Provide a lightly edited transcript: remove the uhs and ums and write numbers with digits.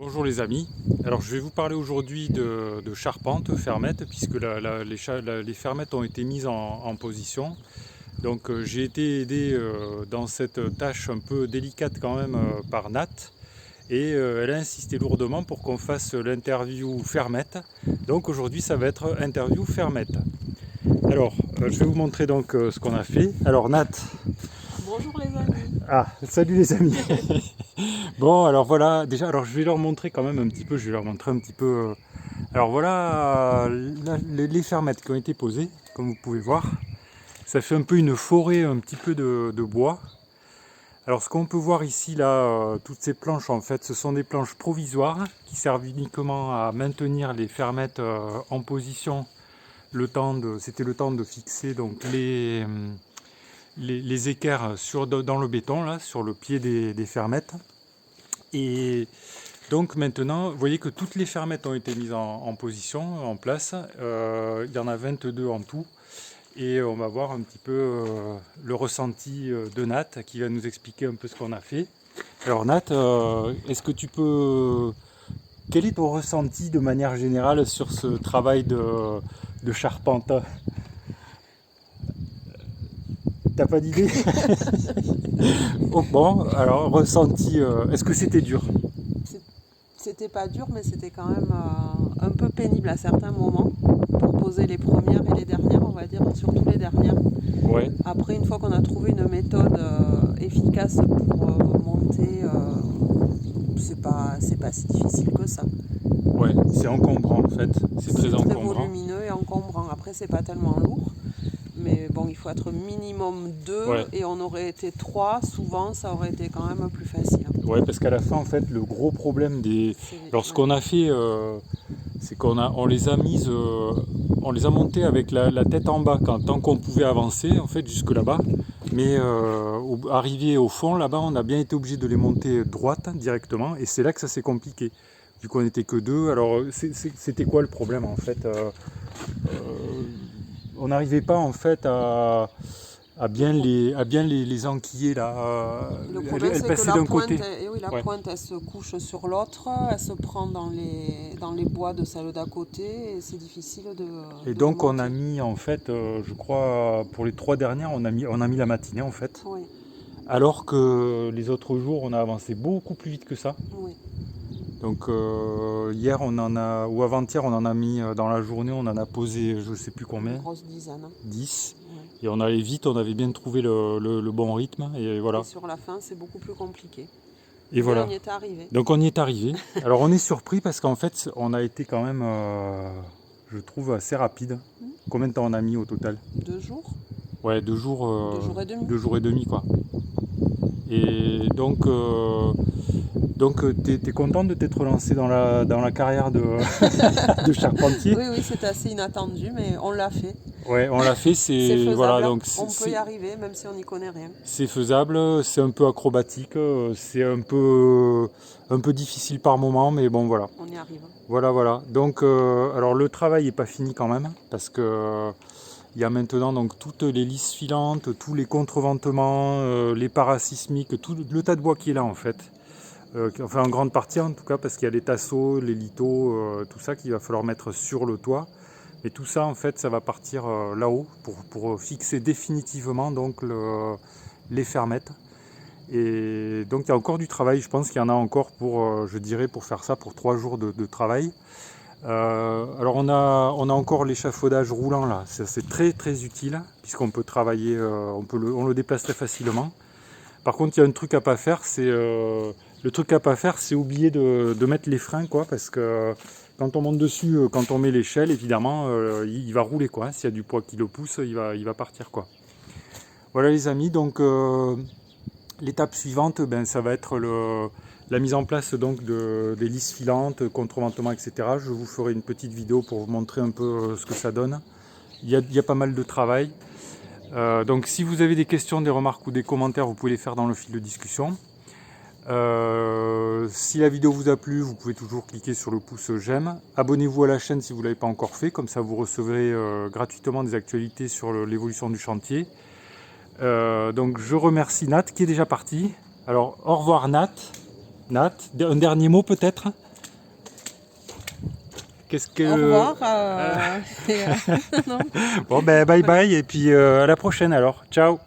Bonjour les amis, alors je vais vous parler aujourd'hui de charpente, fermette, puisque les fermettes ont été mises en position. Donc j'ai été aidé dans cette tâche un peu délicate quand même par Nat, et elle a insisté lourdement pour qu'on fasse l'interview fermette. Donc aujourd'hui ça va être interview fermette. Alors je vais vous montrer donc ce qu'on a fait. Alors Nat. Bonjour les amis. Ah, salut les amis. Bon, alors voilà, déjà, alors je vais leur montrer quand même un petit peu, je vais leur montrer un petit peu. Alors voilà, les fermettes qui ont été posées, comme vous pouvez voir. Ça fait un peu une forêt, un petit peu de bois. Alors ce qu'on peut voir ici, là, toutes ces planches, en fait, ce sont des planches provisoires qui servent uniquement à maintenir les fermettes en position. C'était le temps de fixer donc les équerres dans le béton, là, sur le pied des fermettes. Et donc maintenant, vous voyez que toutes les fermettes ont été mises en position, en place. Il y en a 22 en tout. Et on va voir un petit peu le ressenti de Nat qui va nous expliquer un peu ce qu'on a fait. Alors Nat, est-ce que tu peux... Quel est ton ressenti de manière générale sur ce travail de charpente? T'as pas d'idée? Oh, bon, alors ressenti, est-ce que c'était dur? C'était pas dur, mais c'était quand même un peu pénible à certains moments pour poser les premières et les dernières, on va dire, surtout les dernières. Ouais. Après, une fois qu'on a trouvé une méthode efficace pour monter, c'est pas si difficile que ça. Ouais, c'est encombrant en fait, c'est très Très encombrant. volumineux et encombrant. Après, c'est pas tellement lourd. Mais bon, il faut être minimum 2 Ouais. et on aurait été 3, souvent ça aurait été quand même plus facile. Ouais, parce qu'à la fin, en fait, le gros problème Alors, ce qu'on a fait, c'est on les a mises, on les a montées avec la tête en bas, tant qu'on pouvait avancer, en fait, jusque là-bas. Mais arrivé au fond, là-bas, on a bien été obligé de les monter droites directement, et c'est là que ça s'est compliqué. Vu qu'on n'était que deux, alors c'était quoi le problème, en fait on n'arrivait pas, en fait, à bien les enquiller là. Le problème, Elle c'est que passait la d'un pointe, côté. la Ouais. pointe, elle se couche sur l'autre, elle se prend dans les bois de celle d'à côté, et c'est difficile Et de les donc on a monter. mis en fait, je crois pour les 3 dernières, on a mis la matinée en fait. Oui, Alors que les autres jours, on a avancé beaucoup plus vite que ça. oui, Donc hier ou avant-hier, on en a mis dans la journée, on en a posé je sais plus une combien, grosse dizaine. 10. Ouais. Et on allait vite, on avait bien trouvé le bon rythme. Et Et voilà. sur la fin, c'est beaucoup plus compliqué. Et Mais on voilà. y est arrivé. Donc on y est arrivé. Alors on est surpris parce qu'en fait, on a été quand même, je trouve, assez rapide. Combien de temps on a mis au total? 2 jours, Ouais, 2 jours, 2 jours et demi. 2 jours et demi quoi. Et donc t'es content de t'être lancé dans la carrière de charpentier? Oui, oui, c'est assez inattendu, mais on l'a fait. Ouais, on l'a fait, C'est voilà, faisable, donc on peut y arriver, même si on n'y connaît rien. c'est faisable, c'est un peu acrobatique, c'est un peu difficile par moment, mais bon voilà. On y arrive. Voilà, voilà. Donc, alors le travail n'est pas fini quand même, parce que il y a maintenant donc toutes les lisses filantes, tous les contreventements, les parasismiques, tout le tas de bois qui est là en fait. Enfin en grande partie en tout cas, parce qu'il y a les tasseaux, les lithos, tout ça qu'il va falloir mettre sur le toit. Et tout ça en fait, ça va partir là-haut pour fixer définitivement donc les fermettes. Et donc il y a encore du travail, je pense qu'il y en a encore je dirais, pour faire ça, pour 3 jours de travail. Alors on a encore l'échafaudage roulant là, c'est très très utile, puisqu'on peut travailler, on le déplace très facilement. Par contre il y a un truc à pas faire, le truc à pas faire, c'est oublier de mettre les freins, quoi, parce que quand on monte dessus, quand on met l'échelle, évidemment, il va rouler, quoi, hein. S'il y a du poids qui le pousse, il va partir, quoi. Voilà les amis, donc l'étape suivante, ben, ça va être la mise en place donc des lisses filantes, contreventement, etc. Je vous ferai une petite vidéo pour vous montrer un peu ce que ça donne. Il y a pas mal de travail. Donc si vous avez des questions, des remarques ou des commentaires, vous pouvez les faire dans le fil de discussion. Si la vidéo vous a plu, vous pouvez toujours cliquer sur le pouce j'aime. Abonnez-vous à la chaîne si vous ne l'avez pas encore fait, comme ça vous recevrez gratuitement des actualités sur l'évolution du chantier. Donc je remercie Nat qui est déjà parti. Alors au revoir Nat. Nat, un dernier mot peut-être? Qu'est-ce que... Au revoir. Et, non. Bon, ben bye bye et puis à la prochaine alors. Ciao.